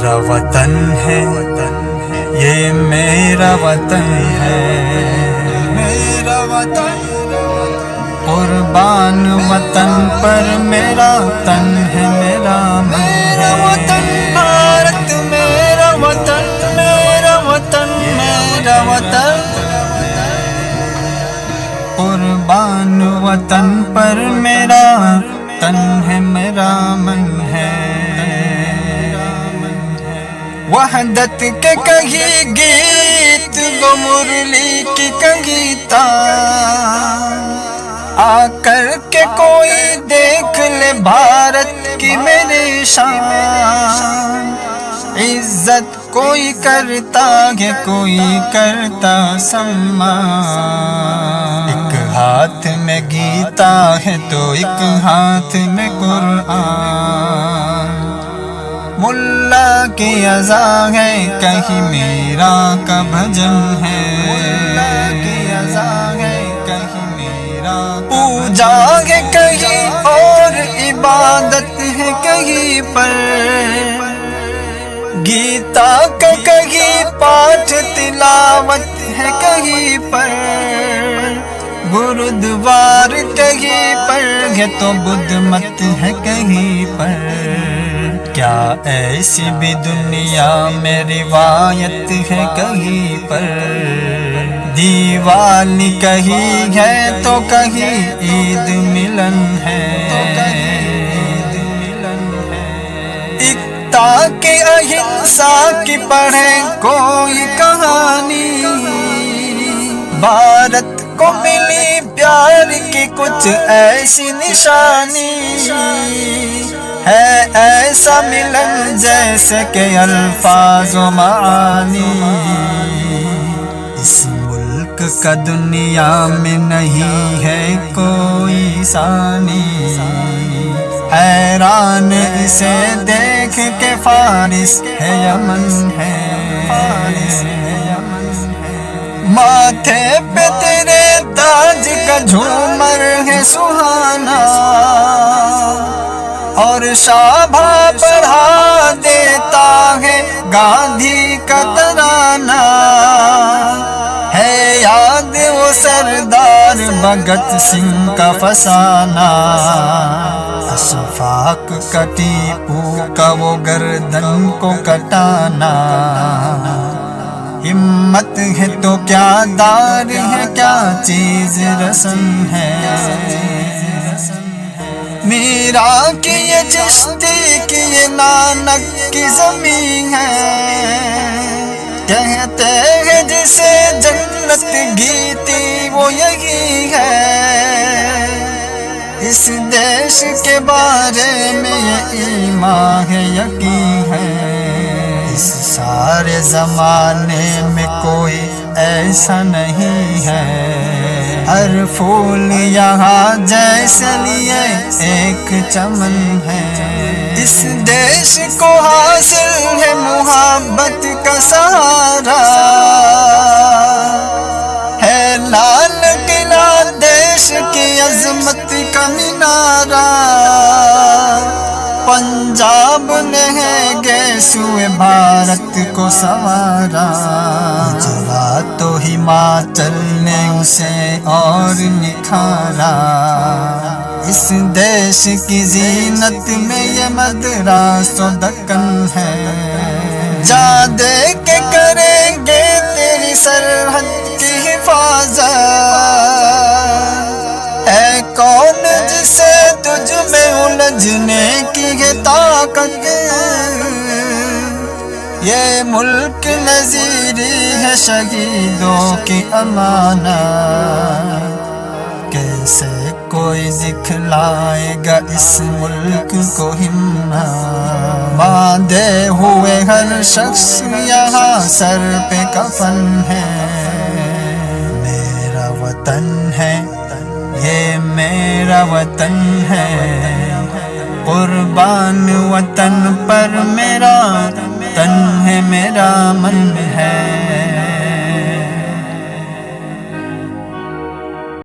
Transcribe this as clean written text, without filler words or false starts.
میرا وطن ہے، یہ میرا وطن ہے، میرا وطن قربان وطن پر میرا تن ہے، میرا من ہے، وطن بھارت میرا وطن، میرا وطن، میرا وطن قربان وطن پر میرا تن ہے، میرا من ہے۔ وحدت کے کہیں گیت وہ مرلی کی کہیں تان، آ کر کے کوئی دیکھ لے بھارت کی میری شان، عزت کوئی کرتا ہے کوئی کرتا سمان، ایک ہاتھ میں گیتا ہے تو ایک ہاتھ میں قرآن، ملا کی اذان ہے کہیں میرا کا بھجن ہے، ملا کی اذان ہے کہیں میرا پوجا ہے کہیں اور عبادت ہے کہیں پر، گیتا کا کہیں پاٹھ تلاوت ہے کہیں پر، گرودوار کہیں پر ہے تو بدھ مت ہے کہیں پر، کیا ایسی بھی دنیا میں روایت ہے کہیں پر، دیوالی کہیں ہے تو کہیں عید ملن ہے، اکتا کی اہنسا کی پڑھے کوئی کہانی، بھارت کو ملی پیار کی کچھ ایسی نشانی، ہے ایسا ملن جیسے کہ الفاظ و معانی، اس ملک کا دنیا میں نہیں ہے کوئی ثانی، حیران اسے دیکھ کے فارس ہے یمن ہے، ماتھے پہ تیرے تاج کا جھومر ہے سہانا، اور شابہ پڑھا دیتا ہے گاندھی کا ترانہ، ہے یاد وہ سردار بھگت سنگھ کا فسانہ، اشفاق کا ٹیپو کا وہ گردن کو کٹانا، ہمت ہے تو کیا دار ہے کیا چیز رسم ہے، میرا کی یہ چشتی کی یہ نانک کی زمین ہے، کہتے ہیں جسے جنت گیتی وہ یہی ہے، اس دیش کے بارے میں یہ ایمان ہے یقین ہے، اس سارے زمانے میں کوئی ایسا نہیں ہے، ہر پھول یہاں جیسے لیے ایک چمن ہے، اس دیش کو حاصل ہے محبت کا سہارا، ہے لال قلعہ دیش کی عظمت کا مینارہ، پنجاب نے ہے گیسوئے بھارت کو سنوارا، گجرات و ہماچل نے اسے اور نکھارا، اس دیش کی زینت میں یہ مدراس و دکن ہے، جا دے کے کریں گے تیری سرحد کی حفاظت، ہے کون جسے تجھ میں الجھنے کی ہے طاقت، یہ ملک نذیری ہے شہیدوں کی امانت، کیسے کوئی دکھلائے گا اس ملک کو ہمت، باندھے ہوئے ہر شخص یہاں سر پہ کفن ہے، میرا وطن ہے یہ میرا وطن ہے، قربان وطن پر میرا تن ہے، میرا من ہے۔